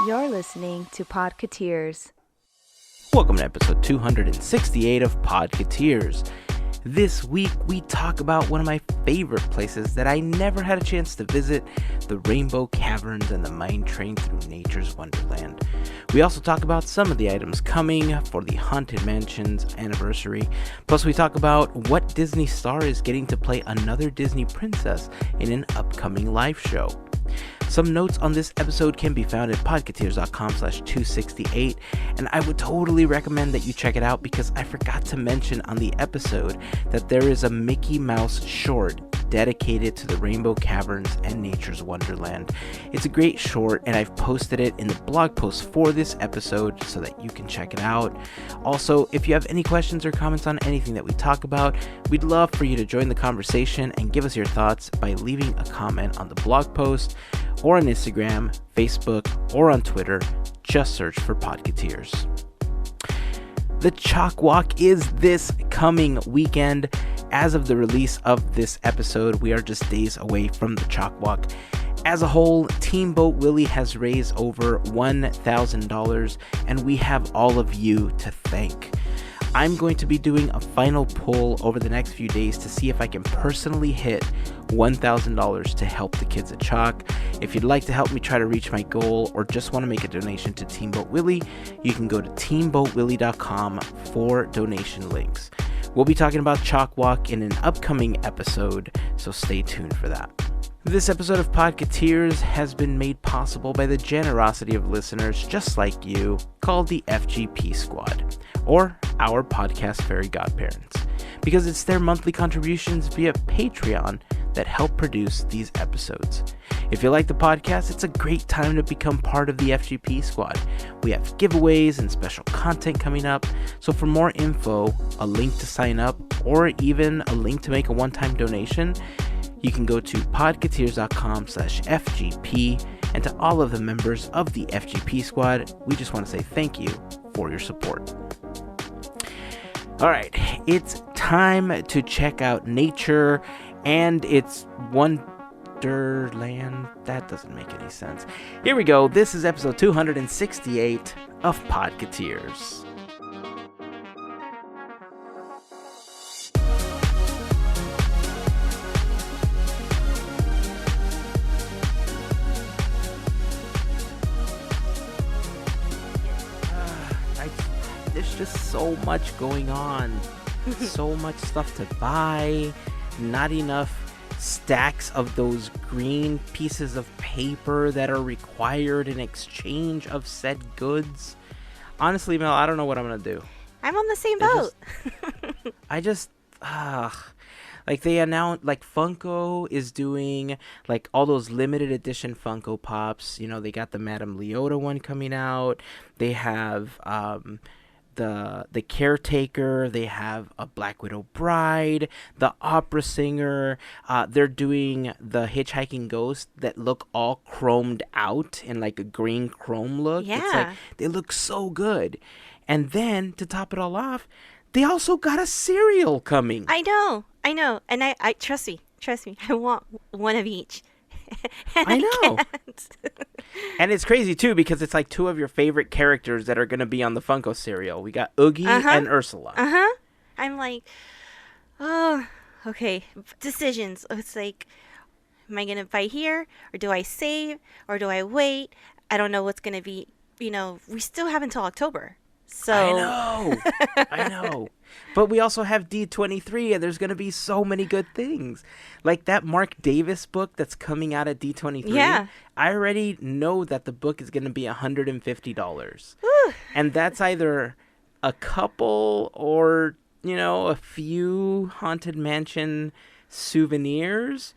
You're listening to Podketeers. Welcome to episode 268 of Podketeers. This week we talk about one of my favorite places that I never had a chance to visit, the Rainbow Caverns and the mine train through nature's Wonderland. We also talk about some of the items coming for the Haunted Mansion's anniversary. Plus we talk about what Disney star is getting to play another Disney princess in an upcoming live show. Some notes on this episode can be found at podketeers.com/268, and I would totally recommend that you check it out because I forgot to mention on the episode that there is a Mickey Mouse short dedicated to the Rainbow Caverns and Nature's Wonderland. It's a great short, and I've posted it in the blog post for this episode so that you can check it out. Also, if you have any questions or comments on anything that we talk about, we'd love for you to join the conversation and give us your thoughts by leaving a comment on the blog post or on Instagram, Facebook, or on Twitter. Just search for Podketeers. The Chalk Walk is this coming weekend. As of the release of this episode, we are just days away from the Chalk Walk. As a whole, Team Boat Willie has raised over $1,000, and we have all of you to thank. I'm going to be doing a final pull over the next few days to see if I can personally hit $1,000 to help the kids at Chalk. If you'd like to help me try to reach my goal or just want to make a donation to Team Boat Willie, you can go to teamboatwillie.com for donation links. We'll be talking about Chalk Walk in an upcoming episode, so stay tuned for that. This episode of Podketeers has been made possible by the generosity of listeners just like you, called the FGP Squad, or our podcast Fairy Godparents, because it's their monthly contributions via Patreon that help produce these episodes. If you like the podcast, it's a great time to become part of the FGP Squad. We have giveaways and special content coming up, so for more info, a link to sign up, or even a link to make a one-time donation, you can go to podketeers.com/FGP, and to all of the members of the FGP Squad, we just want to say thank you for your support. Alright, it's time to check out nature and its Wonderland. That doesn't make any sense. Here we go. This is episode 268 of Podketeers. There's just so much going on. So much stuff to buy. Not enough stacks of those green pieces of paper that are required in exchange of said goods. Honestly, Mel, I don't know what I'm gonna do. I'm on the same boat. Like they announced, like Funko is doing like all those limited edition Funko Pops. You know, they got the Madame Leota one coming out. They have the Caretaker, they have a Black Widow Bride, the Opera Singer. They're doing the Hitchhiking Ghost that look all chromed out in like a green chrome look. Yeah. It's like they look so good. And then to top it all off, they also got a cereal coming. I know. And I trust me. I want one of each. I know. And it's crazy too because it's like two of your favorite characters that are going to be on the Funko cereal. We got Oogie and Ursula. I'm like, oh, okay. Decisions. It's like, am I going to buy here, or do I save, or do I wait? I don't know what's going to be. You know, we still have until October. So I know. But we also have D23, and there's going to be so many good things. Like that Mark Davis book that's coming out at D23. Yeah. I already know that the book is going to be $150. Whew. And that's either a couple or, you know, a few Haunted Mansion souvenirs,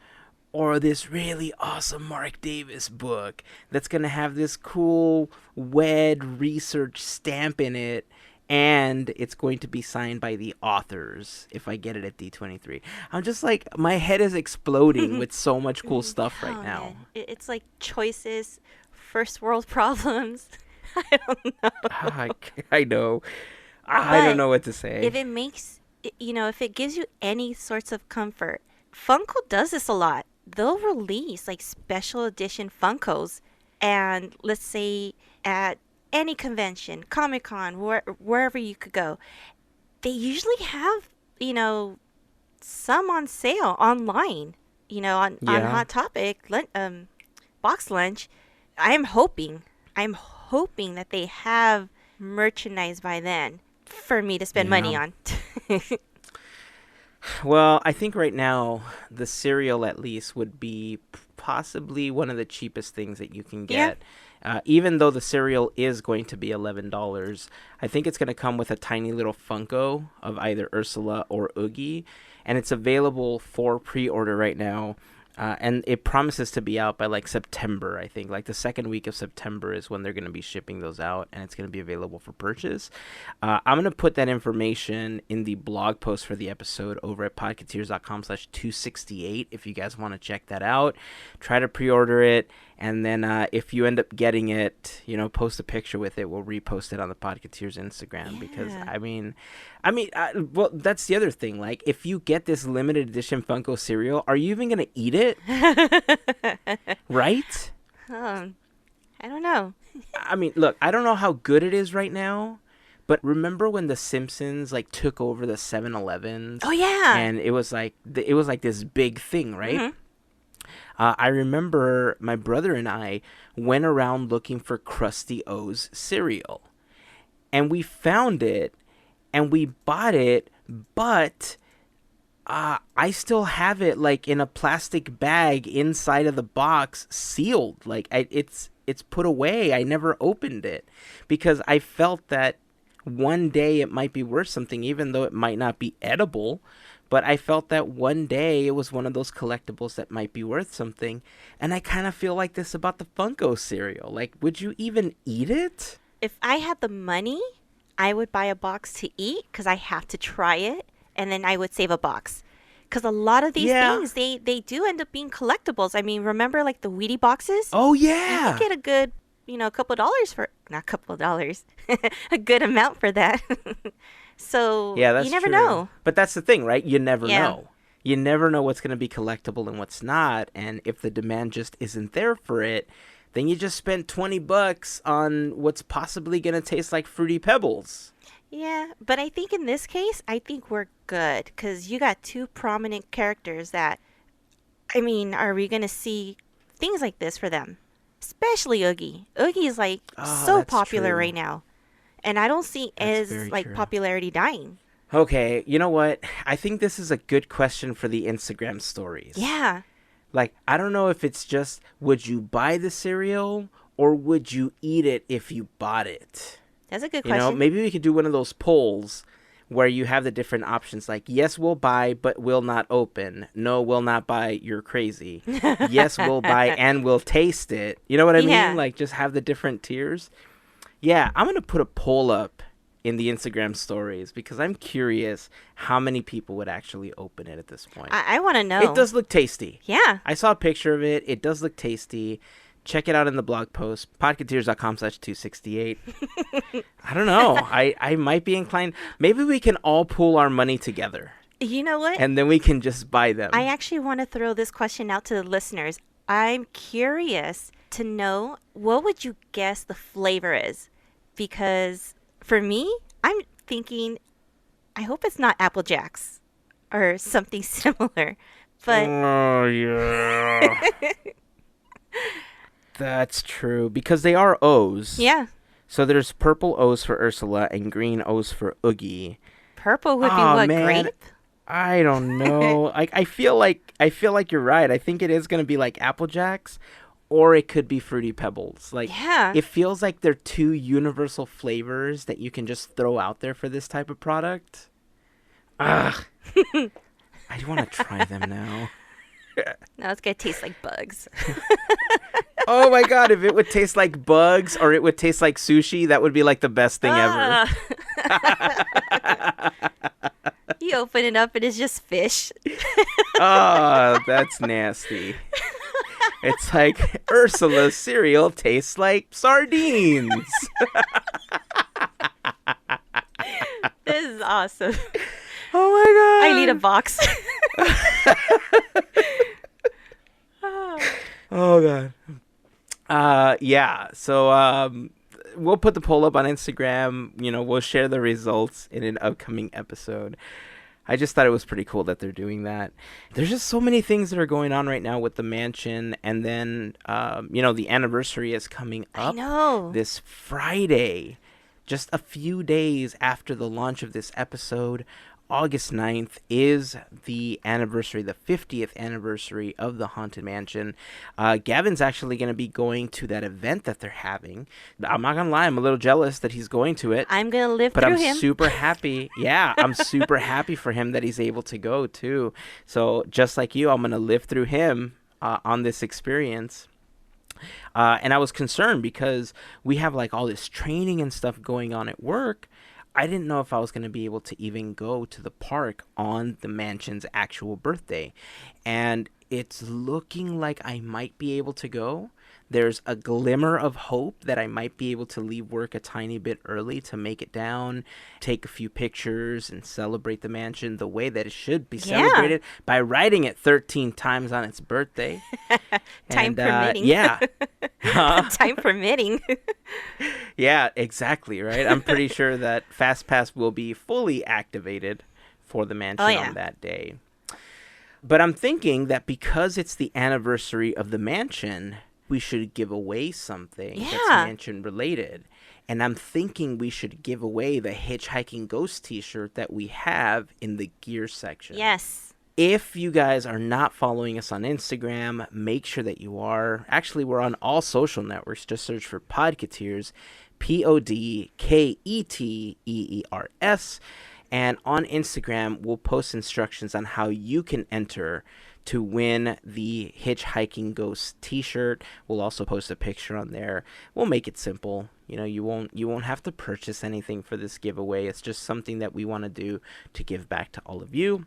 or this really awesome Mark Davis book that's going to have this cool WED research stamp in it, and it's going to be signed by the authors if I get it at D23. I'm just like, my head is exploding with so much cool stuff right now. Man. It's like choices, first world problems. I don't know. I know. I don't know what to say. If it makes, if it gives you any sorts of comfort, Funko does this a lot. They'll release like special edition Funkos and let's say at any convention, Comic-Con, wherever you could go, they usually have, some on sale online, on Yeah. Hot Topic, Box Lunch. I'm hoping that they have merchandise by then for me to spend money Yeah. on. Well, I think right now the cereal at least would be possibly one of the cheapest things that you can Yeah. get. Even though the cereal is going to be $11, I think it's going to come with a tiny little Funko of either Ursula or Oogie, and it's available for pre-order right now. And it promises to be out by like September, I think. Like the second week of September is when they're going to be shipping those out, and it's going to be available for purchase. I'm going to put that information in the blog post for the episode over at podketeers.com/268 if you guys want to check that out. Try to pre-order it, and then if you end up getting it, post a picture with it. We'll repost it on the Podketeers Instagram because, well, that's the other thing. Like, if you get this limited edition Funko cereal, are you even going to eat it? Right? I don't know. I mean, look, I don't know how good it is right now, but remember when The Simpsons like took over the 7-Elevens? Oh yeah. And it was like this big thing, right? Mhm. I remember my brother and I went around looking for Krusty O's cereal, and we found it, and we bought it, but I still have it like in a plastic bag inside of the box, sealed. Like it's put away. I never opened it because I felt that one day it might be worth something, even though it might not be edible. But I felt that one day it was one of those collectibles that might be worth something. And I kind of feel like this about the Funko cereal. Like, would you even eat it? If I had the money, I would buy a box to eat because I have to try it, and then I would save a box. Because a lot of these things, they do end up being collectibles. I mean, remember like the Wheatie boxes? Oh, You yeah. could get a good, a couple dollars for, not a couple of dollars, a good amount for that. So Yeah, that's you never true. know. But that's the thing, right? You never Yeah. know. You never know what's going to be collectible and what's not. And if the demand just isn't there for it, then you just spent $20 on what's possibly going to taste like Fruity Pebbles. Yeah, but I think in this case, I think we're good because you got two prominent characters that, I mean, are we going to see things like this for them? Especially Oogie. Oogie is like so that's popular true. right now. And I don't see That's his very like true. popularity dying. Okay, you know what? I think this is a good question for the Instagram stories. Yeah. Like, I don't know if it's just, would you buy the cereal or would you eat it if you bought it? That's a good You know, question. maybe we could do one of those polls where you have the different options like, yes, we'll buy, but will not open. No, will not buy, you're crazy. Yes, we'll buy and we'll taste it. You know what I Yeah. mean? Like, just have the different tiers. Yeah, I'm going to put a poll up in the Instagram stories because I'm curious how many people would actually open it at this point. I want to know. It does look tasty. Yeah. I saw a picture of it. It does look tasty. Check it out in the blog post, podketeers.com/268. I don't know. I might be inclined. Maybe we can all pool our money together You know what? and then we can just buy them. I actually want to throw this question out to the listeners. I'm curious to know, what would you guess the flavor is? Because for me, I'm thinking, I hope it's not Apple Jacks or something similar. But Oh, yeah. That's true. Because they are O's. yeah, So there's purple O's for Ursula and green O's for Oogie. purple would be Aw, what, man. grape? I don't know. I feel like you're right. I think it is going to be like Apple Jacks, or it could be Fruity Pebbles. Like, Yeah. it feels like they're two universal flavors that you can just throw out there for this type of product. Ugh. I want to try them now. No, it's going to taste like bugs. Oh my god, if it would taste like bugs or it would taste like sushi, that would be like the best thing ever. You open it up and it's just fish. Oh, that's nasty. It's like Ursula's cereal tastes like sardines. This is awesome. Oh my god. I need a box. Oh god. Yeah. So we'll put the poll up on Instagram. We'll share the results in an upcoming episode. I just thought it was pretty cool that they're doing that. There's just so many things that are going on right now with the mansion, and then the anniversary is coming I up know. this Friday, just a few days after the launch of this episode. August 9th is the anniversary, the 50th anniversary of the Haunted Mansion. Gavin's actually going to be going to that event that they're having. I'm not going to lie, I'm a little jealous that he's going to it. I'm going to live But through I'm him. super happy. Yeah, I'm super happy for him that he's able to go too. So just like you, I'm going to live through him on this experience. And I was concerned because we have like all this training and stuff going on at work. I didn't know if I was going to be able to even go to the park on the mansion's actual birthday. And it's looking like I might be able to go. There's a glimmer of hope that I might be able to leave work a tiny bit early to make it down, take a few pictures, and celebrate the mansion the way that it should be celebrated by riding it 13 times on its birthday. Time permitting. Yeah. Time permitting. Yeah, exactly, right? I'm pretty sure that FastPass will be fully activated for the mansion on that day. But I'm thinking that because it's the anniversary of the mansion, we should give away something that's mansion related. And I'm thinking we should give away the Hitchhiking Ghost t-shirt that we have in the gear section. Yes. If you guys are not following us on Instagram, make sure that you are. Actually, we're on all social networks. Just search for Podketeers, Podketeers. And on Instagram, we'll post instructions on how you can enter to win the Hitchhiking Ghost t-shirt. We'll also post a picture on there. We'll make it simple. You won't have to purchase anything for this giveaway. It's just something that we want to do to give back to all of you.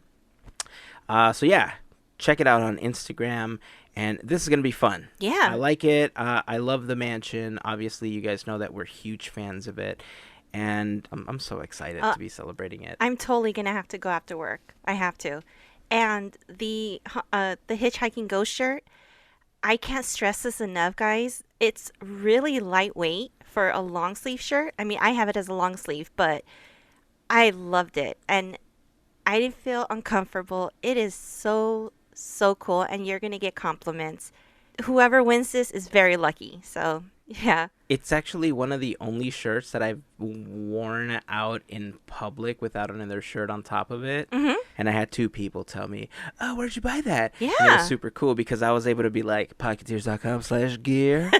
So yeah, check it out on Instagram, and this is going to be fun. Yeah. I like it. I love the mansion. Obviously, you guys know that we're huge fans of it, and I'm so excited to be celebrating it. I'm totally going to have to go after work. I have to. And the Hitchhiking Ghost shirt, I can't stress this enough, guys. It's really lightweight for a long sleeve shirt. I mean, I have it as a long sleeve, but I loved it. And I didn't feel uncomfortable. It is so, so cool. And you're going to get compliments. Whoever wins this is very lucky. So, yeah. It's actually one of the only shirts that I've worn out in public without another shirt on top of it. Mm-hmm. And I had two people tell me, "Oh, where'd you buy that?" Yeah. And it was super cool because I was able to be like, podketeers.com/gear.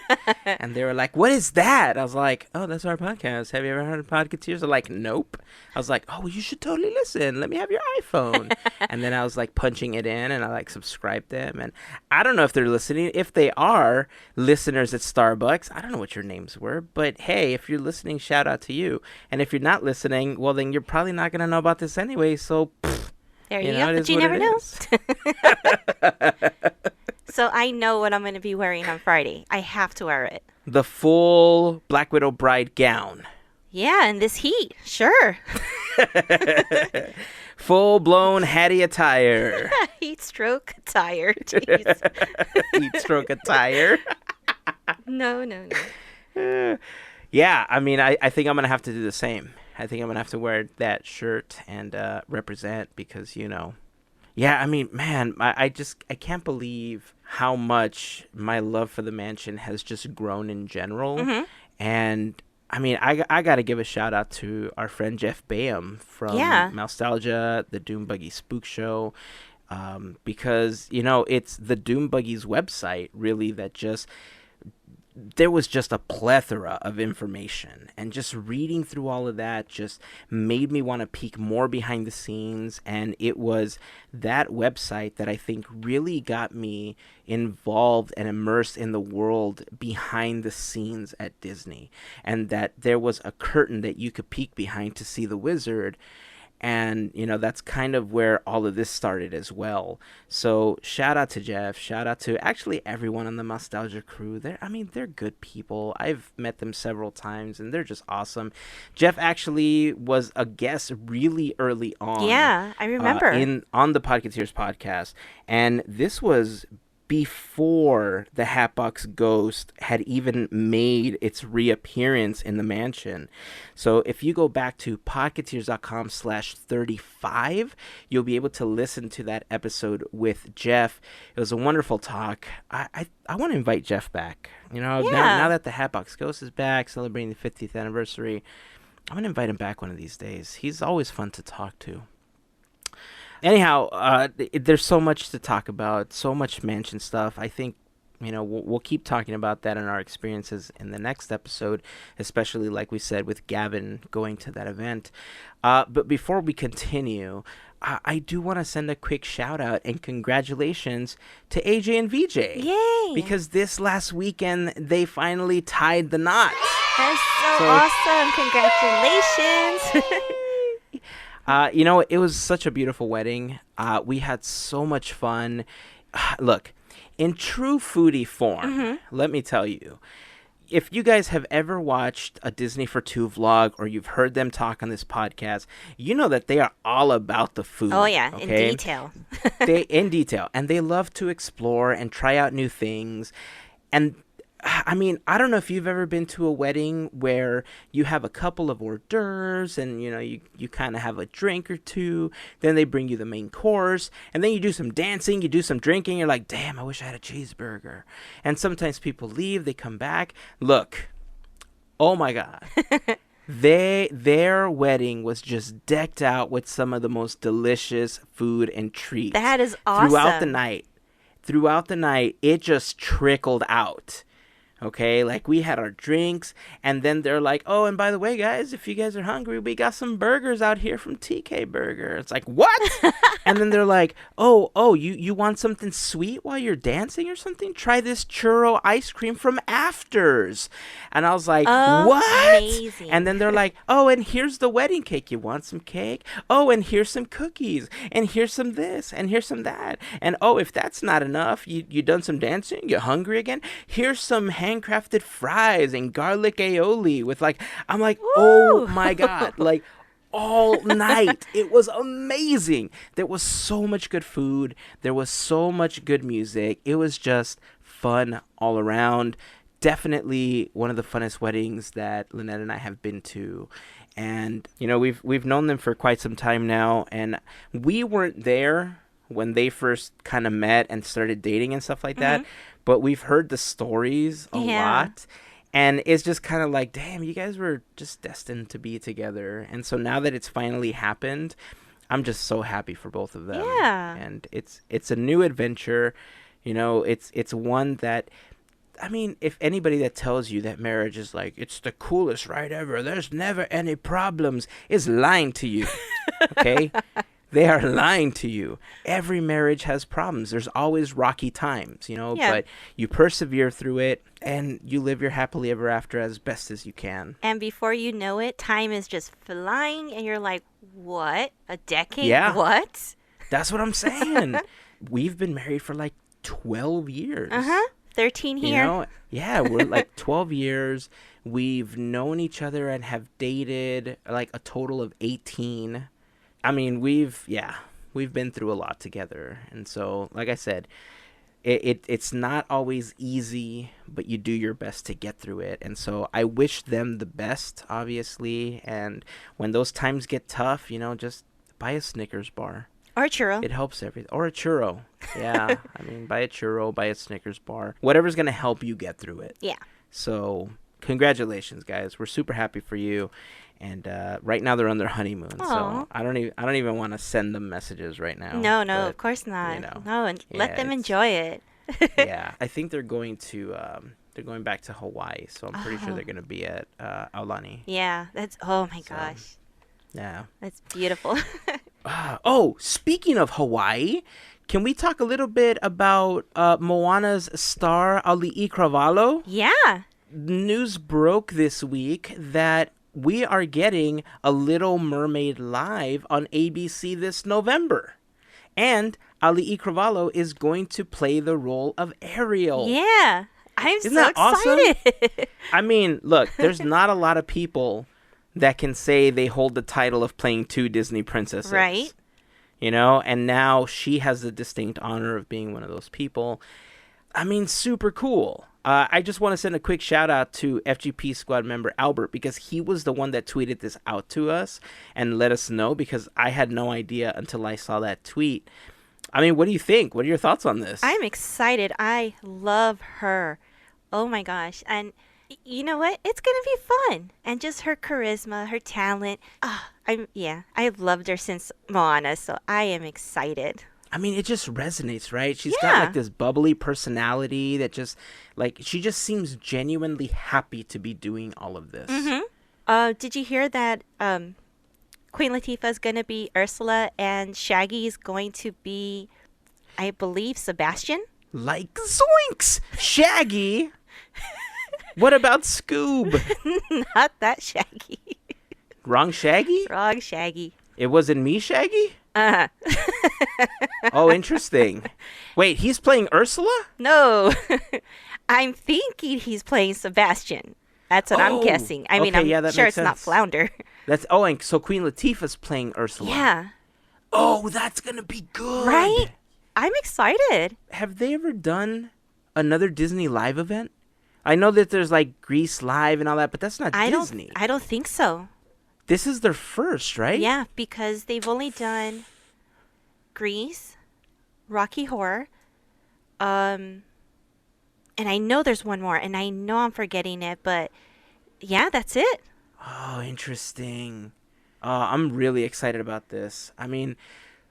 And they were like, "What is that?" I was like, "Oh, that's our podcast. Have you ever heard of Podketeers?" They're like, "Nope." I was like, "Oh, well, you should totally listen. Let me have your iPhone." And then I was like punching it in and I like subscribed them. And I don't know if they're listening. If they are listeners at Starbucks, I don't know what your names were. But hey, if you're listening, shout out to you. And if you're not listening, well, then you're probably not going to know about this anyway. So, there you go. But you never know. So I know what I'm going to be wearing on Friday. I have to wear it. The full Black Widow bride gown. Yeah, in this heat. Sure. Full-blown Hattie attire. Heat stroke attire. Jeez. Heat stroke attire. No. Yeah, I mean, I think I'm going to have to do the same. I think I'm going to have to wear that shirt and represent because, Yeah, I mean, man, I can't believe how much my love for the mansion has just grown in general. Mm-hmm. And, I mean, I got to give a shout out to our friend Jeff Bayham from Nostalgia, the Doom Buggy Spook Show. Because, it's the Doom Buggy's website, really, that just... There was just a plethora of information, and just reading through all of that just made me want to peek more behind the scenes. And it was that website that I think really got me involved and immersed in the world behind the scenes at Disney, and that there was a curtain that you could peek behind to see the wizard. And, that's kind of where all of this started as well. So shout out to Jeff. Shout out to actually everyone on the Nostalgia crew. They're good people. I've met them several times, and they're just awesome. Jeff actually was a guest really early on. Yeah, I remember. On the Podketeers podcast. And this was before the Hatbox Ghost had even made its reappearance in the mansion. So if you go back to podketeers.com/35, you'll be able to listen to that episode with Jeff. It was a wonderful talk. I want to invite Jeff back. You know, now that the Hatbox Ghost is back, celebrating the 50th anniversary, I'm going to invite him back one of these days. He's always fun to talk to. Anyhow, there's so much to talk about, so much mansion stuff. I think, you know, we'll keep talking about that in our experiences in the next episode, especially like we said with Gavin going to that event. But before we continue, I do want to send a quick shout out and congratulations to AJ and VJ. Yay! Because this last weekend, they finally tied the knot. That's so awesome. Congratulations. You know, it was such a beautiful wedding. We had so much fun. Look, in true foodie form, let me tell you, if you guys have ever watched a Disney for Two vlog or you've heard them talk on this podcast, you know that they are all about the food. Oh, yeah, okay? in detail. In detail. And they love to explore and try out new things. And I mean, I don't know if you've ever been to a wedding where you have a couple of hors d'oeuvres and, you know, you kind of have a drink or two. Then they bring you the main course. And then you do some dancing, you do some drinking. You're like, damn, I wish I had a cheeseburger. And sometimes people leave, they come back. Look, oh my God. Their wedding was just decked out with some of the most delicious food and treats. That is awesome. Throughout the night, it just trickled out. Okay, like we had our drinks, and then they're like, oh, and by the way, guys, if you guys are hungry, we got some burgers out here from TK Burger. It's like, what? And then they're like, oh, you want something sweet while you're dancing or something? Try this churro ice cream from Afters. And I was like, what? Amazing. And then they're like, oh, and here's the wedding cake. You want some cake? Oh, and here's some cookies, and here's some this, and here's some that. And oh, if that's not enough, you done some dancing? You're hungry again? Here's some handcrafted fries and garlic aioli with I'm like, Woo! Oh my God, like all night. It was amazing. There was so much good food. There was so much good music. It was just fun all around. Definitely one of the funnest weddings that Lynette and I have been to. And, you know, we've known them for quite some time now, and we weren't there when they first kind of met and started dating and stuff like that. But we've heard the stories a lot. And it's just kind of like, damn, you guys were just destined to be together. And so now that it's finally happened, I'm just so happy for both of them. Yeah. And it's a new adventure. You know, it's one that, I mean, if anybody that tells you that marriage is like, it's the coolest ride ever, there's never any problems, is lying to you. Okay? They are lying to you. Every marriage has problems. There's always rocky times, you know, but you persevere through it and you live your happily ever after as best as you can. And before you know it, time is just flying and you're like, what? A decade? Yeah. What? That's what I'm saying. We've been married for 12 years. 13 here. You know? Yeah, we're 12 years. We've known each other and have dated a total of 18. I mean, we've been through a lot together. And so, like I said, it's not always easy, but you do your best to get through it. And so I wish them the best, obviously. And when those times get tough, you know, just buy a Snickers bar. Or a churro. It helps everything. Or a churro. Yeah. I mean, buy a churro, buy a Snickers bar. Whatever's going to help you get through it. Yeah. So congratulations, guys. We're super happy for you. And right now they're on their honeymoon. Aww. So I don't even want to send them messages right now. No, but, of course not. You know, no, and let them enjoy it. Yeah. I think they're going back to Hawaii. So I'm pretty sure they're going to be at Aulani. Yeah. That's, oh my gosh. Yeah. That's beautiful. Speaking of Hawaii, can we talk a little bit about Moana's star, Ali'i Cravalho? Yeah. News broke this week that we are getting a Little Mermaid live on ABC this November. And Ali'i Cravalho is going to play the role of Ariel. Yeah. Isn't that excited. Awesome? I mean, look, there's not a lot of people that can say they hold the title of playing two Disney princesses. Right. You know, and now she has the distinct honor of being one of those people. I mean, super cool. I just want to send a quick shout out to FGP Squad member Albert because he was the one that tweeted this out to us and let us know because I had no idea until I saw that tweet. I mean, what do you think? What are your thoughts on this? I'm excited. I love her. Oh my gosh. And you know what? It's going to be fun. And just her charisma, her talent. I've loved her since Moana, so I am excited. I mean, it just resonates, right? She's got like this bubbly personality that just like she just seems genuinely happy to be doing all of this. Mm-hmm. Did you hear that Queen Latifah's going to be Ursula and Shaggy's going to be, I believe, Sebastian? Like zoinks! Shaggy? What about Scoob? Not that Shaggy. Wrong Shaggy? Wrong Shaggy. It wasn't me, Shaggy? Uh-huh. Oh, interesting. Wait, he's playing Ursula? No. I'm thinking he's playing Sebastian. That's what I'm guessing. I mean, okay, I'm sure it's not Flounder. And so Queen Latifah's playing Ursula. Yeah. Oh, that's going to be good. Right? I'm excited. Have they ever done another Disney live event? I know that there's like Grease Live and all that, but that's not Disney. I don't think so. This is their first, right? Yeah, because they've only done Grease, Rocky Horror, and I know there's one more, and I know I'm forgetting it, but yeah, that's it. Oh, interesting. I'm really excited about this. I mean,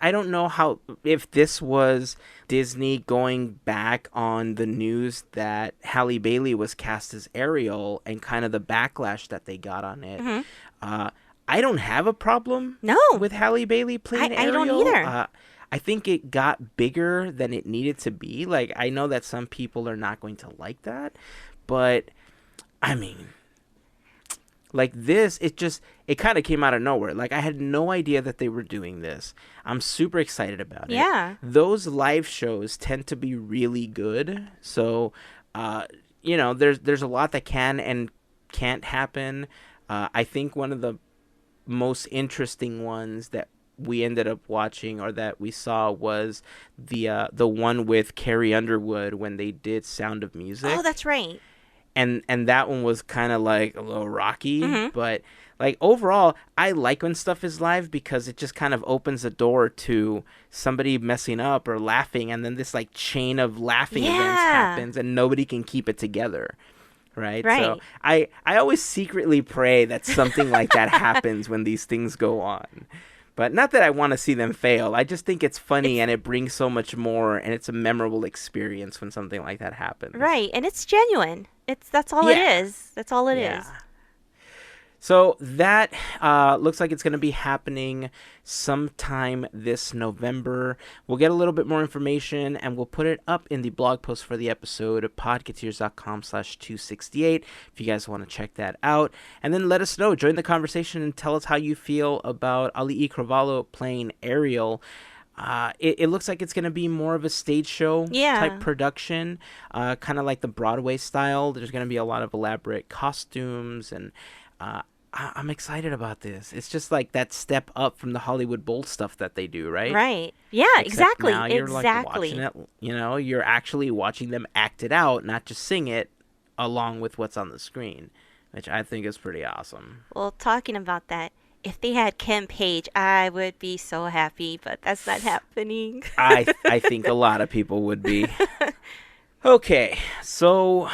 I don't know if this was Disney going back on the news that Halle Bailey was cast as Ariel and kind of the backlash that they got on it. Mm-hmm. I don't have a problem with Halle Bailey playing Ariel. I don't either. I think it got bigger than it needed to be. Like, I know that some people are not going to like that, but I mean, like this, it kind of came out of nowhere. Like, I had no idea that they were doing this. I'm super excited about it. Yeah. Those live shows tend to be really good. So, there's a lot that can and can't happen. I think one of the most interesting ones that we ended up watching or that we saw was the one with Carrie Underwood when they did Sound of Music. Oh, that's right. And that one was kind of like a little rocky, but like overall, I like when stuff is live because it just kind of opens the door to somebody messing up or laughing, and then this like chain of laughing events happens, and nobody can keep it together. Right. So I always secretly pray that something like that happens when these things go on. But not that I want to see them fail. I just think it's funny and it brings so much more, and it's a memorable experience when something like that happens. Right. And it's genuine. That's all it is. That's all it is. So that looks like it's going to be happening sometime this November. We'll get a little bit more information, and we'll put it up in the blog post for the episode at podketeers.com/268 if you guys want to check that out. And then let us know. Join the conversation and tell us how you feel about Ali Cravalho playing Ariel. It looks like it's going to be more of a stage show type production, kind of like the Broadway style. There's going to be a lot of elaborate costumes, and I'm excited about this. It's just like that step up from the Hollywood Bowl stuff that they do, right? Right. Yeah, Except exactly. Now you're like watching it, you're actually watching them act it out, not just sing it along with what's on the screen, which I think is pretty awesome. Well, talking about that, if they had Ken Page, I would be so happy, but that's not happening. I think a lot of people would be. Okay, so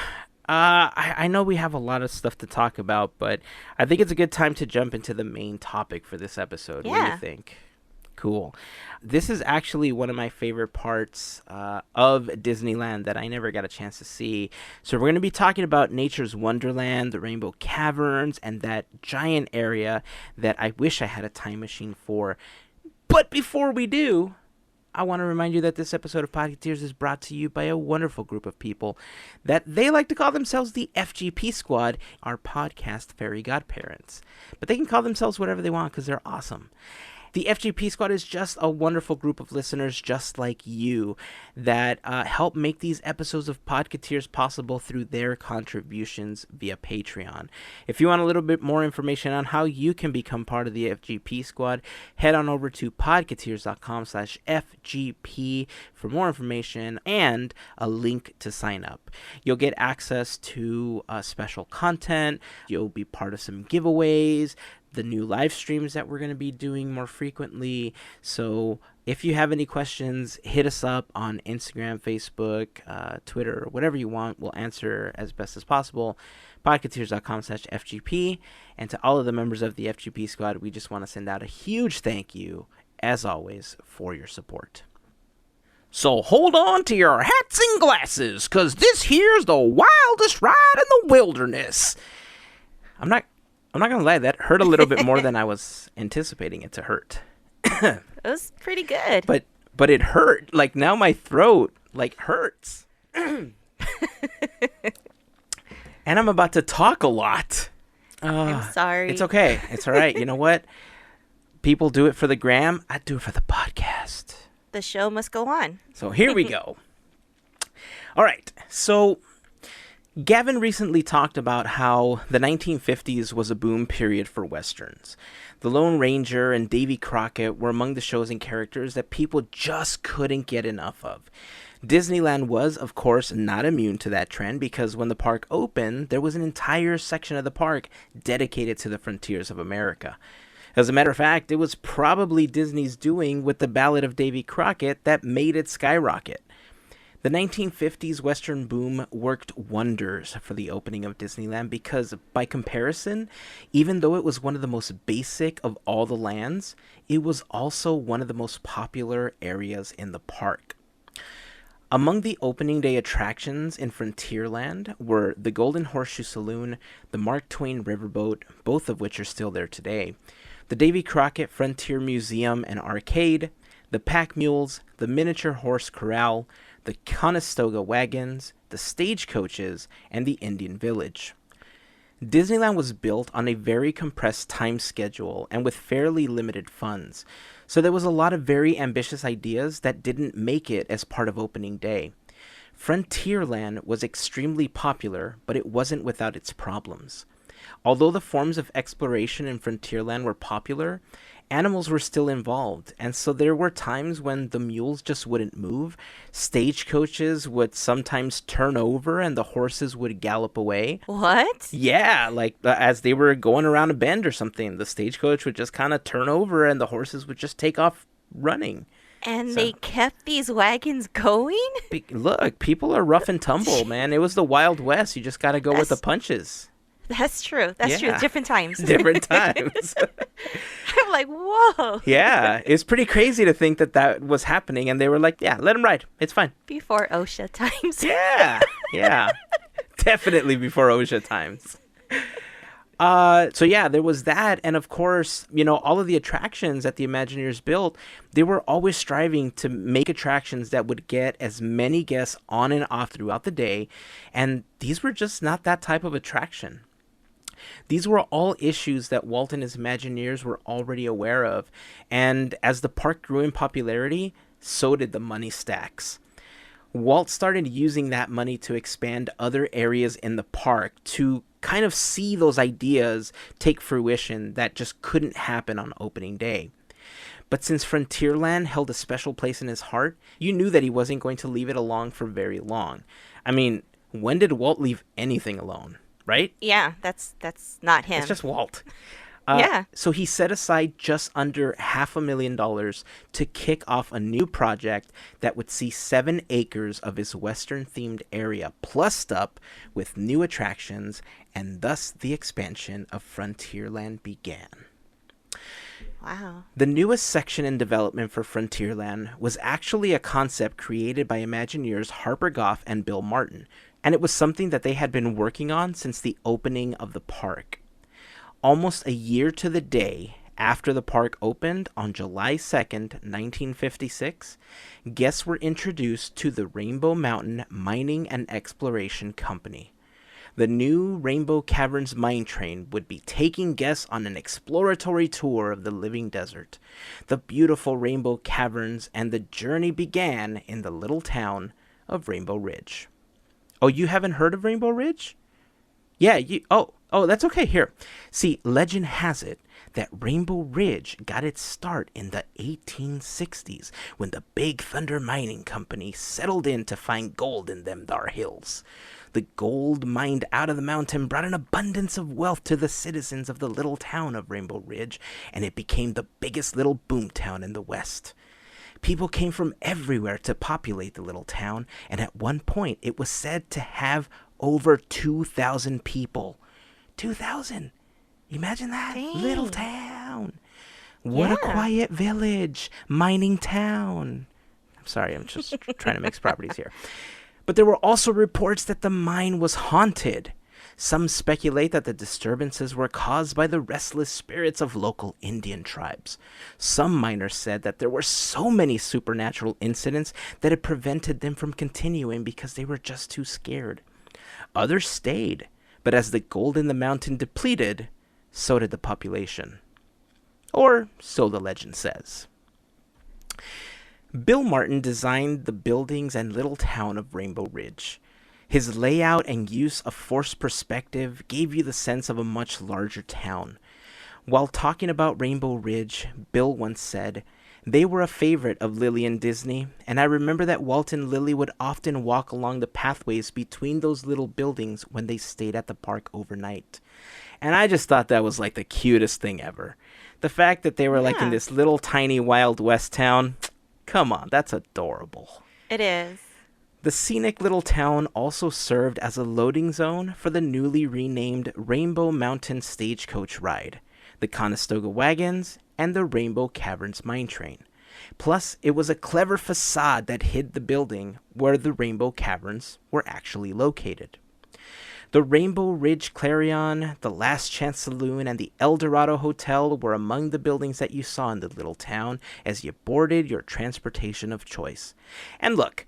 I know we have a lot of stuff to talk about, but I think it's a good time to jump into the main topic for this episode. What do you think? Cool. This is actually one of my favorite parts of Disneyland that I never got a chance to see. So we're going to be talking about Nature's Wonderland, the Rainbow Caverns, and that giant area that I wish I had a time machine for. But before we do, I want to remind you that this episode of Podketeers is brought to you by a wonderful group of people that they like to call themselves the FGP Squad, our podcast Fairy Godparents. But they can call themselves whatever they want because they're awesome. The FGP Squad is just a wonderful group of listeners just like you that help make these episodes of Podketeers possible through their contributions via Patreon. If you want a little bit more information on how you can become part of the FGP Squad, head on over to podketeers.com/FGP for more information and a link to sign up. You'll get access to special content. You'll be part of some giveaways, the new live streams that we're going to be doing more frequently. So if you have any questions, hit us up on Instagram, Facebook, Twitter, whatever you want. We'll answer as best as possible. Podketeers.com/FGP. And to all of the members of the FGP Squad, we just want to send out a huge thank you, as always, for your support. So hold on to your hats and glasses, because this here's the wildest ride in the wilderness. I'm not going to lie, that hurt a little bit more than I was anticipating it to hurt. It was pretty good. But it hurt. Like, now my throat, like, hurts. And I'm about to talk a lot. I'm sorry. It's okay. It's all right. You know what? People do it for the gram. I do it for the podcast. The show must go on. So here we go. All right. So Gavin recently talked about how the 1950s was a boom period for Westerns. The Lone Ranger and Davy Crockett were among the shows and characters that people just couldn't get enough of. Disneyland was, of course, not immune to that trend, because when the park opened, there was an entire section of the park dedicated to the frontiers of America. As a matter of fact, it was probably Disney's doing with the Ballad of Davy Crockett that made it skyrocket. The 1950s Western boom worked wonders for the opening of Disneyland because, by comparison, even though it was one of the most basic of all the lands, it was also one of the most popular areas in the park. Among the opening day attractions in Frontierland were the Golden Horseshoe Saloon, the Mark Twain Riverboat, both of which are still there today, the Davy Crockett Frontier Museum and Arcade, the Pack Mules, the Miniature Horse Corral, the Conestoga Wagons, the Stagecoaches, and the Indian Village. Disneyland was built on a very compressed time schedule and with fairly limited funds, so there was a lot of very ambitious ideas that didn't make it as part of opening day. Frontierland was extremely popular, but it wasn't without its problems. Although the forms of exploration in Frontierland were popular, animals were still involved, and so there were times when the mules just wouldn't move, stagecoaches would sometimes turn over, and the horses would gallop away. What? Yeah, like as they were going around a bend or something, the stagecoach would just kind of turn over, and the horses would just take off running. And they kept these wagons going? Look, people are rough and tumble, man. It was the Wild West. You just got to go with the punches. That's true. That's true. Different times. Different times. I'm like, whoa. Yeah, it's pretty crazy to think that that was happening. And they were like, yeah, let them ride. It's fine. Before OSHA times. Yeah. Definitely before OSHA times. So yeah, there was that. And of course, you know, all of the attractions that the Imagineers built, they were always striving to make attractions that would get as many guests on and off throughout the day. And these were just not that type of attraction. These were all issues that Walt and his Imagineers were already aware of. And as the park grew in popularity, so did the money stacks. Walt started using that money to expand other areas in the park to kind of see those ideas take fruition that just couldn't happen on opening day. But since Frontierland held a special place in his heart, you knew that he wasn't going to leave it alone for very long. I mean, when did Walt leave anything alone, right? Yeah, that's not him. It's just Walt. Yeah. So he set aside just under $500,000 to kick off a new project that would see 7 acres of his Western-themed area plussed up with new attractions, and thus the expansion of Frontierland began. Wow. The newest section in development for Frontierland was actually a concept created by Imagineers Harper Goff and Bill Martin, and it was something that they had been working on since the opening of the park. Almost a year to the day after the park opened on July 2nd, 1956, guests were introduced to the Rainbow Mountain Mining and Exploration Company. The new Rainbow Caverns mine train would be taking guests on an exploratory tour of the living desert. The beautiful Rainbow Caverns, and the journey began in the little town of Rainbow Ridge. Oh, you haven't heard of Rainbow Ridge? Yeah, oh, that's okay. Here. See, legend has it that Rainbow Ridge got its start in the 1860s when the Big Thunder Mining Company settled in to find gold in them thar hills. The gold mined out of the mountain brought an abundance of wealth to the citizens of the little town of Rainbow Ridge, and it became the biggest little boomtown in the West. People came from everywhere to populate the little town, and at one point it was said to have over 2,000 people. 2,000! Imagine that. Dang. Little town. What a quiet village. Mining town. I'm sorry, I'm just trying to mix properties here. But there were also reports that the mine was haunted. Some speculate that the disturbances were caused by the restless spirits of local Indian tribes. Some miners said that there were so many supernatural incidents that it prevented them from continuing because they were just too scared. Others stayed, but as the gold in the mountain depleted, so did the population. Or so the legend says. Bill Martin designed the buildings and little town of Rainbow Ridge. His layout and use of forced perspective gave you the sense of a much larger town. While talking about Rainbow Ridge, Bill once said, "They were a favorite of Lily and Disney, and I remember that Walt and Lily would often walk along the pathways between those little buildings when they stayed at the park overnight." And I just thought that was like the cutest thing ever. The fact that they were like in this little tiny Wild West town, come on, that's adorable. It is. The scenic little town also served as a loading zone for the newly renamed Rainbow Mountain Stagecoach Ride, the Conestoga Wagons, and the Rainbow Caverns mine train. Plus, it was a clever facade that hid the building where the Rainbow Caverns were actually located. The Rainbow Ridge Clarion, the Last Chance Saloon, and the El Dorado Hotel were among the buildings that you saw in the little town as you boarded your transportation of choice. And look,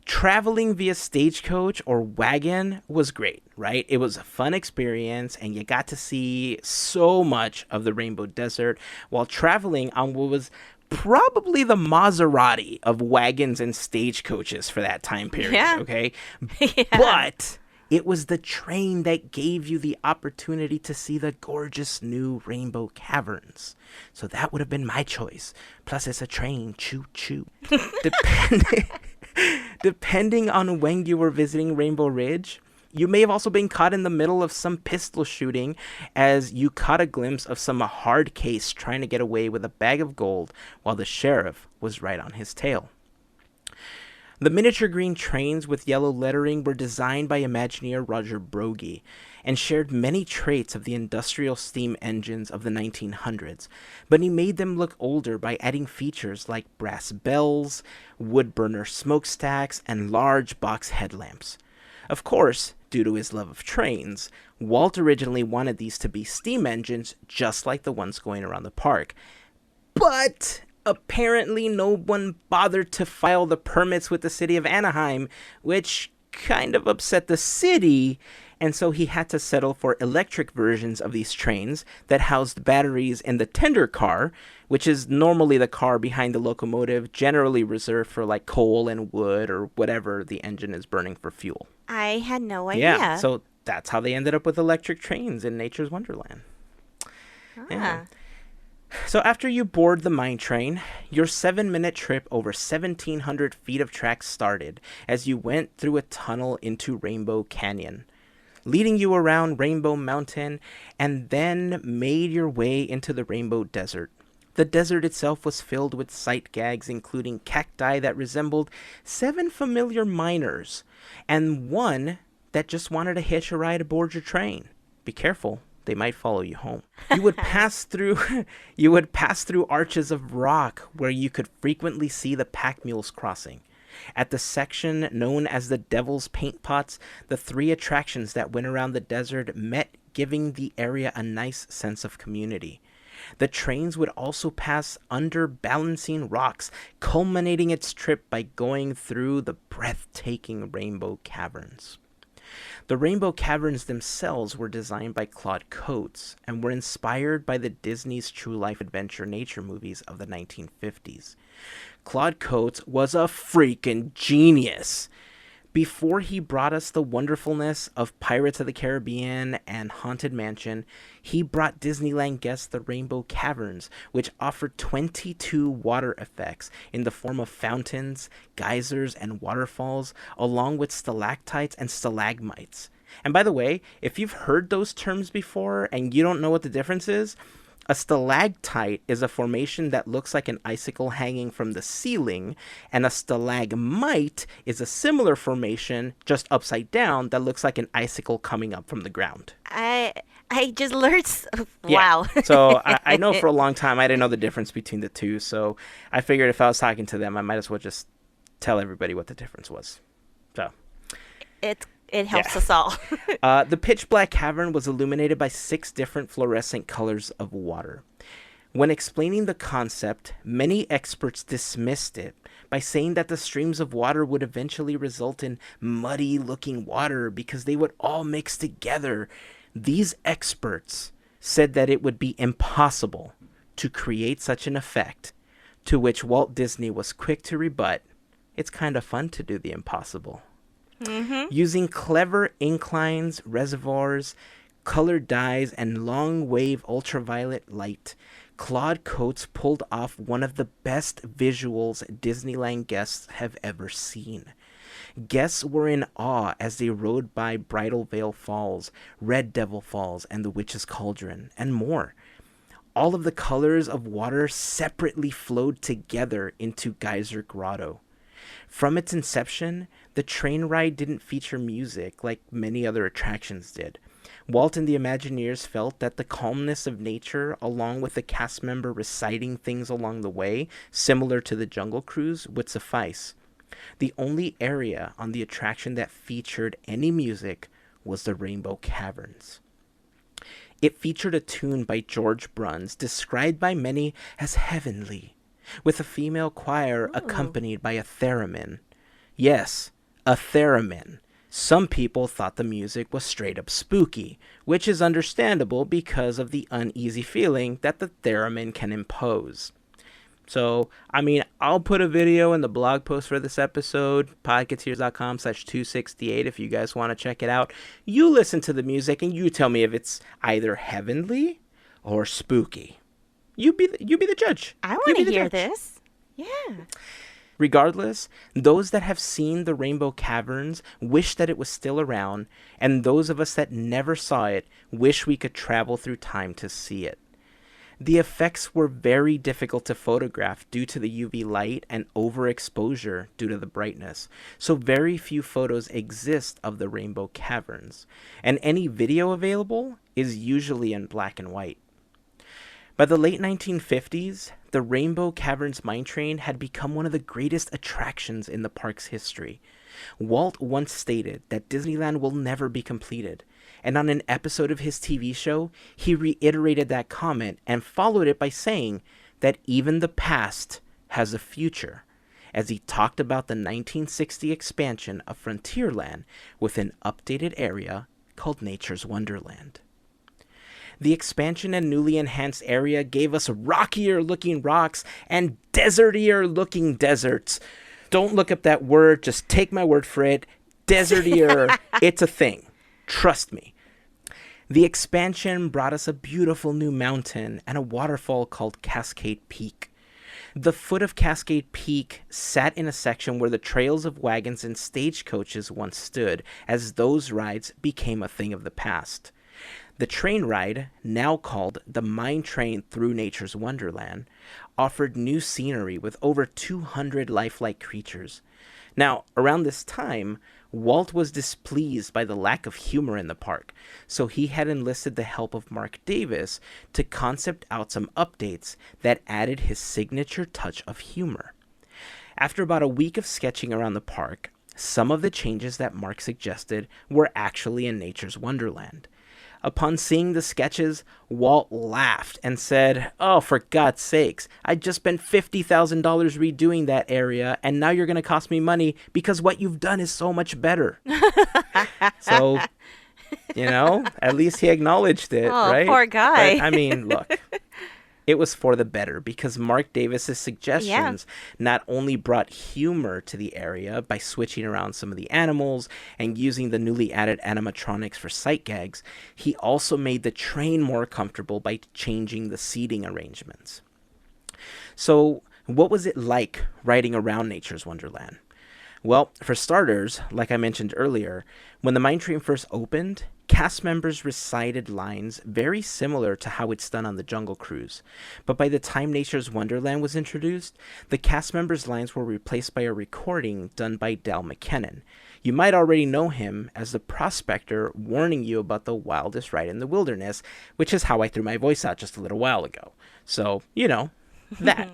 traveling via stagecoach or wagon was great, right? It was a fun experience, and you got to see so much of the Rainbow Desert while traveling on what was probably the Maserati of wagons and stagecoaches for that time period, okay? But it was the train that gave you the opportunity to see the gorgeous new Rainbow Caverns. So that would have been my choice. Plus, it's a train. Choo-choo. Depending on when you were visiting Rainbow Ridge, you may have also been caught in the middle of some pistol shooting as you caught a glimpse of some hard case trying to get away with a bag of gold while the sheriff was right on his tail. The miniature green trains with yellow lettering were designed by Imagineer Roger Broggie and shared many traits of the industrial steam engines of the 1900s, but he made them look older by adding features like brass bells, wood burner smokestacks, and large box headlamps. Of course, due to his love of trains, Walt originally wanted these to be steam engines just like the ones going around the park. But apparently no one bothered to file the permits with the city of Anaheim, which kind of upset the city, and so he had to settle for electric versions of these trains that housed batteries in the tender car, which is normally the car behind the locomotive, generally reserved for like coal and wood or whatever the engine is burning for fuel. I had no idea. Yeah, so that's how they ended up with electric trains in Nature's Wonderland. Yeah. So after you board the mine train, your 7-minute trip over 1,700 feet of track started as you went through a tunnel into Rainbow Canyon, leading you around Rainbow Mountain, and then made your way into the Rainbow Desert. The desert itself was filled with sight gags, including cacti that resembled 7 familiar miners, and one that just wanted to hitch a ride aboard your train. Be careful. They might follow you home. You would pass through arches of rock where you could frequently see the pack mules crossing. At the section known as the Devil's Paint Pots, the 3 attractions that went around the desert met, giving the area a nice sense of community. The trains would also pass under balancing rocks, culminating its trip by going through the breathtaking Rainbow Caverns. The Rainbow Caverns themselves were designed by Claude Coates and were inspired by the Disney's true life adventure nature movies of the 1950s. Claude Coates was a freaking genius. Before he brought us the wonderfulness of Pirates of the Caribbean and Haunted Mansion, he brought Disneyland guests the Rainbow Caverns, which offered 22 water effects in the form of fountains, geysers, and waterfalls, along with stalactites and stalagmites. And by the way, if you've heard those terms before and you don't know what the difference is, a stalactite is a formation that looks like an icicle hanging from the ceiling, and a stalagmite is a similar formation, just upside down, that looks like an icicle coming up from the ground. I just learned. Yeah. Wow. So I know for a long time I didn't know the difference between the two, so I figured if I was talking to them, I might as well just tell everybody what the difference was. So It helps us all. The pitch black cavern was illuminated by 6 different fluorescent colors of water. When explaining the concept, many experts dismissed it by saying that the streams of water would eventually result in muddy-looking water because they would all mix together. These experts said that it would be impossible to create such an effect, to which Walt Disney was quick to rebut, "It's kind of fun to do the impossible." Using clever inclines, reservoirs, colored dyes, and long-wave ultraviolet light, Claude Coates pulled off one of the best visuals Disneyland guests have ever seen. Guests were in awe as they rode by Bridal Veil Falls, Red Devil Falls, and the Witch's Cauldron, and more. All of the colors of water separately flowed together into Geyser Grotto. From its inception, the train ride didn't feature music like many other attractions did. Walt and the Imagineers felt that the calmness of nature, along with the cast member reciting things along the way, similar to the Jungle Cruise, would suffice. The only area on the attraction that featured any music was the Rainbow Caverns. It featured a tune by George Bruns, described by many as heavenly, with a female choir accompanied by a theremin. Yes, a theremin. Some people thought the music was straight up spooky, which is understandable because of the uneasy feeling that the theremin can impose. So, I'll put a video in the blog post for this episode, podketeers.com/268, if you guys want to check it out. You listen to the music and you tell me if it's either heavenly or spooky. You be the judge. I want to hear this. Yeah. Regardless, those that have seen the Rainbow Caverns wish that it was still around, and those of us that never saw it wish we could travel through time to see it. The effects were very difficult to photograph due to the UV light and overexposure due to the brightness, so very few photos exist of the Rainbow Caverns, and any video available is usually in black and white. By the late 1950s, the Rainbow Caverns mine train had become one of the greatest attractions in the park's history. Walt once stated that Disneyland will never be completed, and on an episode of his TV show, he reiterated that comment and followed it by saying that even the past has a future, as he talked about the 1960 expansion of Frontierland with an updated area called Nature's Wonderland. The expansion and newly enhanced area gave us rockier looking rocks and desertier looking deserts. Don't look up that word, just take my word for it. Desertier, it's a thing. Trust me. The expansion brought us a beautiful new mountain and a waterfall called Cascade Peak. The foot of Cascade Peak sat in a section where the trails of wagons and stagecoaches once stood, as those rides became a thing of the past. The train ride, now called the Mine Train Through Nature's Wonderland, offered new scenery with over 200 lifelike creatures. Now, around this time, Walt was displeased by the lack of humor in the park, so he had enlisted the help of Mark Davis to concept out some updates that added his signature touch of humor. After about a week of sketching around the park, some of the changes that Mark suggested were actually in Nature's Wonderland. Upon seeing the sketches, Walt laughed and said, "Oh, for God's sakes, I just spent $50,000 redoing that area, and now you're going to cost me money because what you've done is so much better." So, at least he acknowledged it, Oh, right? poor guy. But, I mean, look. It was for the better because Mark Davis's suggestions not only brought humor to the area by switching around some of the animals and using the newly added animatronics for sight gags, he also made the train more comfortable by changing the seating arrangements. So, what was it like riding around Nature's Wonderland? Well, for starters, like I mentioned earlier, when the mine train first opened, cast members recited lines very similar to how it's done on the Jungle Cruise. But by the time Nature's Wonderland was introduced, the cast members' lines were replaced by a recording done by Dal McKennon. You might already know him as the prospector warning you about the wildest ride in the wilderness, which is how I threw my voice out just a little while ago. So, that.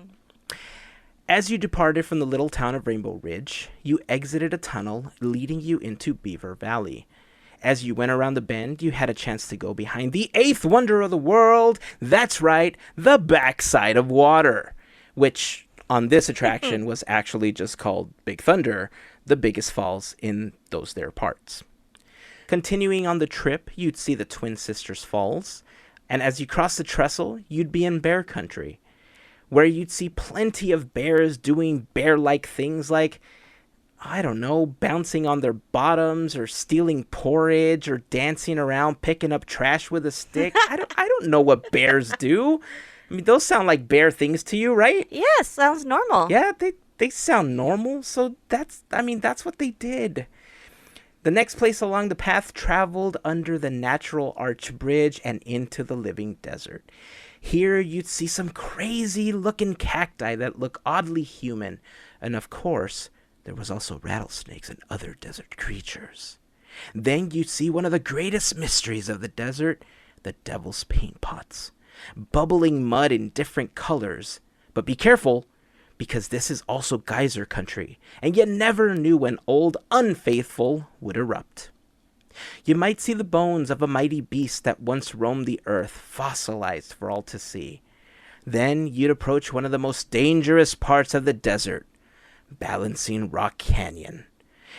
As you departed from the little town of Rainbow Ridge, you exited a tunnel leading you into Beaver Valley. As you went around the bend, you had a chance to go behind the eighth wonder of the world. That's right, the backside of water, which on this attraction was actually just called Big Thunder, the biggest falls in those there parts. Continuing on the trip, you'd see the Twin Sisters Falls, and as you crossed the trestle, you'd be in bear country, where you'd see plenty of bears doing bear-like things like, I don't know, bouncing on their bottoms or stealing porridge or dancing around picking up trash with a stick. I don't know what bears do. I mean, those sound like bear things to you, right? Yeah, sounds normal. Yeah, they sound normal, so that's what they did. The next place along the path traveled under the Natural Arch Bridge and into the living desert. Here you'd see some crazy-looking cacti that look oddly human, and of course, there was also rattlesnakes and other desert creatures. Then you'd see one of the greatest mysteries of the desert, the Devil's Paint Pots. Bubbling mud in different colors. But be careful, because this is also geyser country, and you never knew when Old Unfaithful would erupt. You might see the bones of a mighty beast that once roamed the earth, fossilized for all to see. Then you'd approach one of the most dangerous parts of the desert, Balancing Rock Canyon.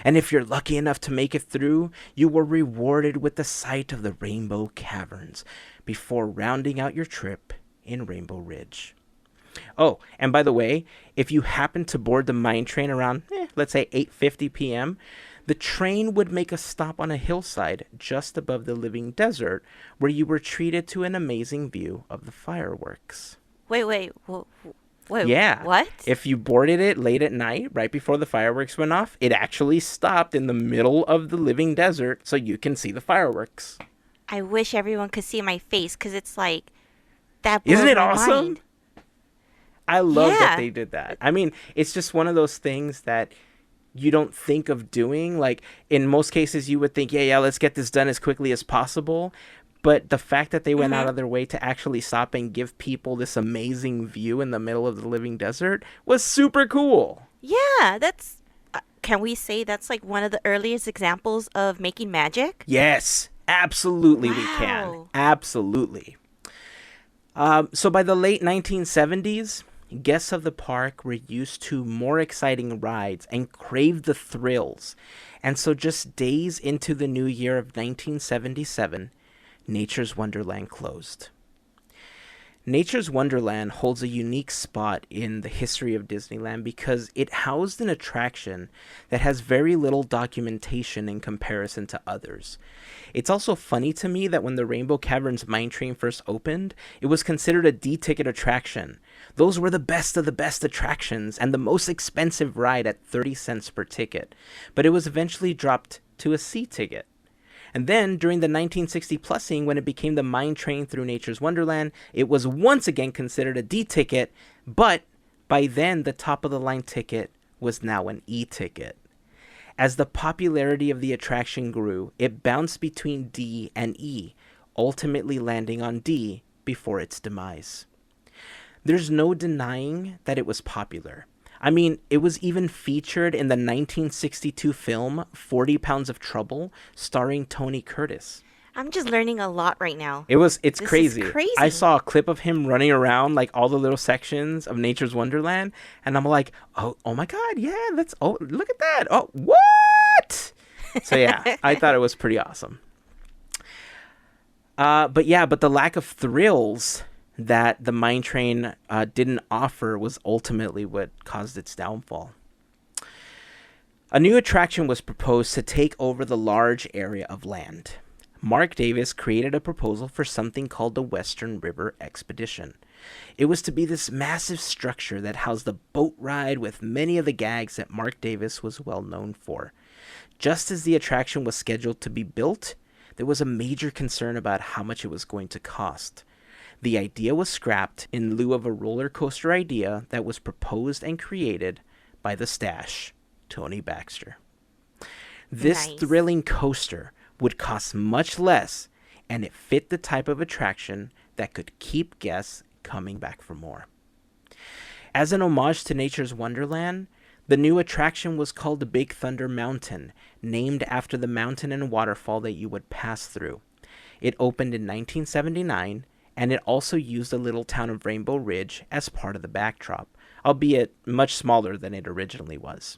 And if you're lucky enough to make it through, you were rewarded with the sight of the Rainbow Caverns before rounding out your trip in Rainbow Ridge. Oh, and by the way, if you happen to board the mine train around, let's say 8:50 p.m., the train would make a stop on a hillside just above the living desert where you were treated to an amazing view of the fireworks. Wait, Yeah. what? If you boarded it late at night, right before the fireworks went off, it actually stopped in the middle of the living desert so you can see the fireworks. I wish everyone could see my face because it's like, that blows Isn't it my awesome? mind. I love that Yeah. they did that. I mean, it's just one of those things that you don't think of doing. Like, in most cases, you would think, yeah, let's get this done as quickly as possible. But the fact that they went out of their way to actually stop and give people this amazing view in the middle of the living desert was super cool. Yeah, that's... can we say that's like one of the earliest examples of making magic? Yes, absolutely we can. Wow. Absolutely. So by the late 1970s, guests of the park were used to more exciting rides and craved the thrills. And so just days into the new year of 1977, Nature's Wonderland closed. Nature's Wonderland holds a unique spot in the history of Disneyland because it housed an attraction that has very little documentation in comparison to others. It's also funny to me that when the Rainbow Caverns mine train first opened, it was considered a D-ticket attraction. Those were the best of the best attractions and the most expensive ride at 30 cents per ticket, but it was eventually dropped to a C-ticket. And then, during the 1960 plusing, when it became the mine train through Nature's Wonderland, it was once again considered a D ticket, but by then the top-of-the-line ticket was now an E ticket. As the popularity of the attraction grew, it bounced between D and E, ultimately landing on D before its demise. There's no denying that it was popular. I mean, it was even featured in the 1962 film 40 Pounds of Trouble, starring Tony Curtis. I'm just learning a lot right now. It's This crazy. is crazy. I saw a clip of him running around like all the little sections of Nature's Wonderland, and I'm like, oh my God, yeah, look at that. Oh, what? So yeah, I thought it was pretty awesome. But the lack of thrills that the mine train didn't offer was ultimately what caused its downfall. A new attraction was proposed to take over the large area of land. Mark Davis created a proposal for something called the Western River Expedition. It was to be this massive structure that housed a boat ride with many of the gags that Mark Davis was well known for. Just as the attraction was scheduled to be built, there was a major concern about how much it was going to cost. The idea was scrapped in lieu of a roller coaster idea that was proposed and created by the Stash, Tony Baxter. This Nice. thrilling coaster would cost much less, and it fit the type of attraction that could keep guests coming back for more. As an homage to Nature's Wonderland, the new attraction was called the Big Thunder Mountain, named after the mountain and waterfall that you would pass through. It opened in 1979, and it also used the little town of Rainbow Ridge as part of the backdrop, albeit much smaller than it originally was.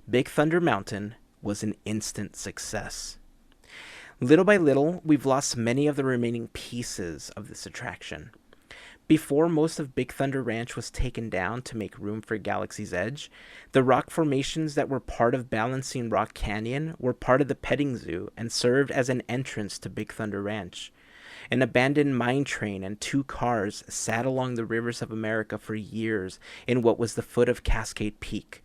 Big Thunder Mountain was an instant success. Little by little, we've lost many of the remaining pieces of this attraction. Before most of Big Thunder Ranch was taken down to make room for Galaxy's Edge, the rock formations that were part of Balancing Rock Canyon were part of the petting zoo and served as an entrance to Big Thunder Ranch. An abandoned mine train and 2 cars sat along the rivers of America for years in what was the foot of Cascade Peak.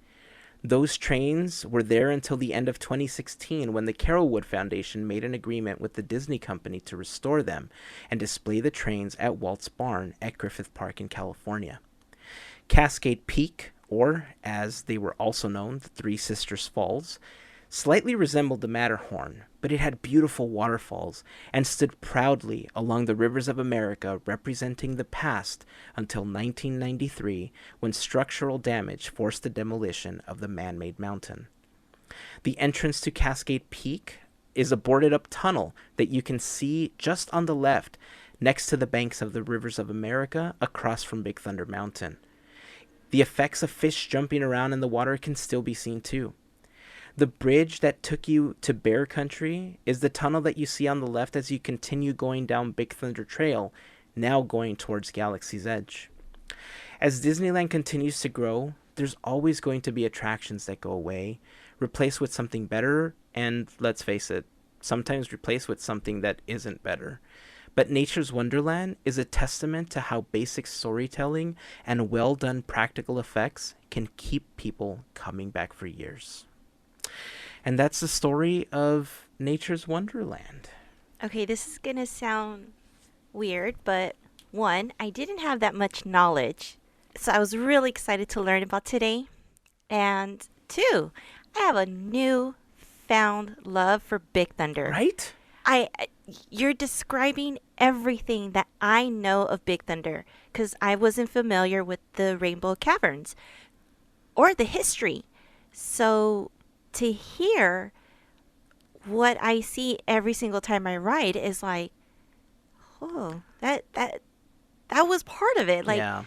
Those trains were there until the end of 2016 when the Carolwood Foundation made an agreement with the Disney Company to restore them and display the trains at Walt's Barn at Griffith Park in California. Cascade Peak, or as they were also known, the Three Sisters Falls, slightly resembled the Matterhorn, but it had beautiful waterfalls and stood proudly along the rivers of America, representing the past until 1993, when structural damage forced the demolition of the man-made mountain. The entrance to Cascade Peak is a boarded-up tunnel that you can see just on the left, next to the banks of the rivers of America, across from Big Thunder Mountain. The effects of fish jumping around in the water can still be seen too. The bridge that took you to Bear Country is the tunnel that you see on the left as you continue going down Big Thunder Trail, now going towards Galaxy's Edge. As Disneyland continues to grow, there's always going to be attractions that go away, replaced with something better, and let's face it, sometimes replaced with something that isn't better. But Nature's Wonderland is a testament to how basic storytelling and well-done practical effects can keep people coming back for years. And that's the story of Nature's Wonderland. Okay, this is going to sound weird, but one, I didn't have that much knowledge. So I was really excited to learn about today. And two, I have a newfound love for Big Thunder. Right? You're describing everything that I know of Big Thunder because I wasn't familiar with the Rainbow Caverns or the history. So to hear what I see every single time I ride is like, oh, that was part of it. Like, yeah.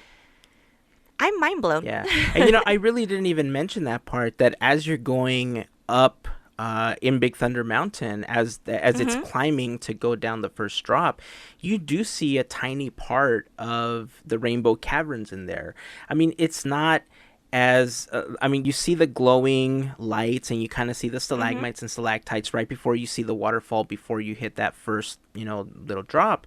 I'm mind blown. Yeah. And I really didn't even mention that part, that as you're going up in Big Thunder Mountain, as it's climbing to go down the first drop, you do see a tiny part of the Rainbow Caverns in there. I mean, it's not as you see the glowing lights, and you kind of see the stalagmites and stalactites right before you see the waterfall, before you hit that first little drop,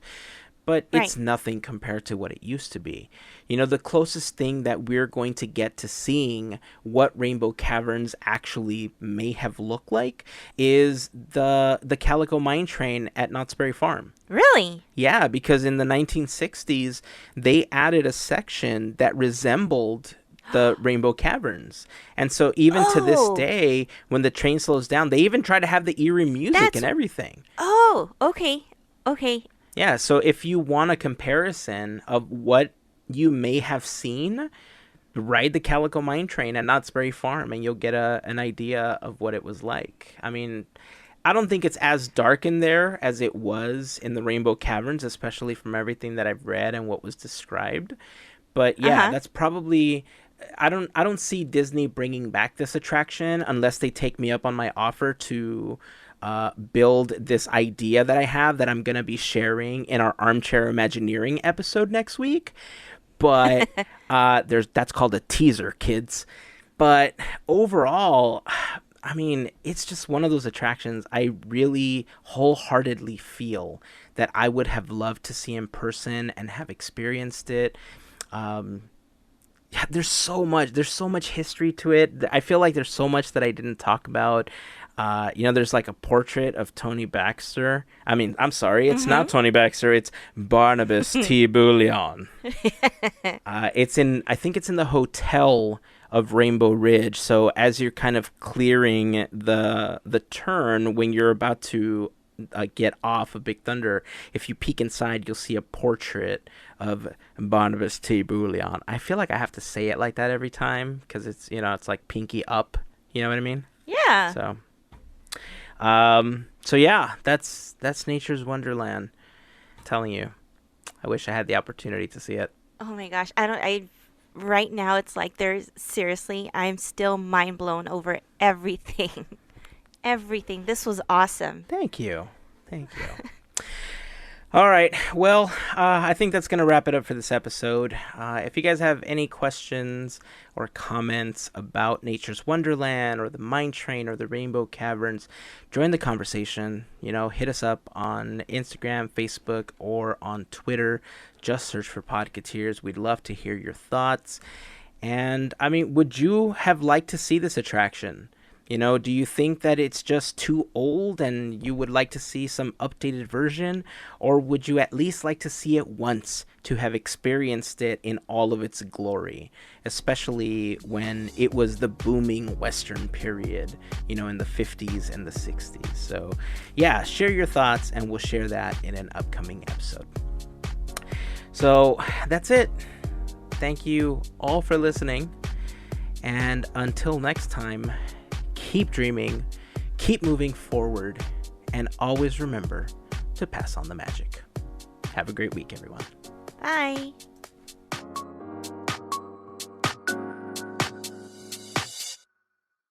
but it's nothing compared to what it used to be. The closest thing that we're going to get to seeing what Rainbow Caverns actually may have looked like is the Calico Mine Train at Knott's Berry Farm. Really? Yeah, because in the 1960s they added a section that resembled the Rainbow Caverns. And so even to this day, when the train slows down, they even try to have the eerie music and everything. Oh, okay. Yeah, so if you want a comparison of what you may have seen, ride the Calico Mine Train at Knott's Berry Farm and you'll get an idea of what it was like. I mean, I don't think it's as dark in there as it was in the Rainbow Caverns, especially from everything that I've read and what was described. But yeah, Uh-huh. that's probably I don't see Disney bringing back this attraction unless they take me up on my offer to build this idea that I have that I'm gonna be sharing in our Armchair Imagineering episode next week. But that's called a teaser, kids. But overall, I mean, it's just one of those attractions I really wholeheartedly feel that I would have loved to see in person and have experienced it. Um, yeah, there's so much history to it. I feel like there's so much that I didn't talk about. There's like a portrait of Tony Baxter. I mean, I'm sorry, it's not Tony Baxter. It's Barnabas T. Bullion. I think it's in the hotel of Rainbow Ridge. So as you're kind of clearing the turn when you're about to get off of Big Thunder, if you peek inside, you'll see a portrait of Barnabas T. Bullion. I feel like I have to say it like that every time because it's like pinky up. You know what I mean? Yeah. So yeah, that's Nature's Wonderland. I'm telling you, I wish I had the opportunity to see it. Oh my gosh. Right now it's like I'm still mind blown over everything. Everything. This was awesome. Thank you. All right. Well, I think that's going to wrap it up for this episode. If you guys have any questions or comments about Nature's Wonderland or the Mine Train or the Rainbow Caverns, join the conversation. Hit us up on Instagram, Facebook, or on Twitter. Just search for Podketeers. We'd love to hear your thoughts. And, I mean, would you have liked to see this attraction? Do you think that it's just too old and you would like to see some updated version? Or would you at least like to see it once to have experienced it in all of its glory? Especially when it was the booming Western period, in the 50s and the 60s. So, yeah, share your thoughts and we'll share that in an upcoming episode. So, that's it. Thank you all for listening. And until next time, keep dreaming, keep moving forward, and always remember to pass on the magic. Have a great week, everyone. Bye.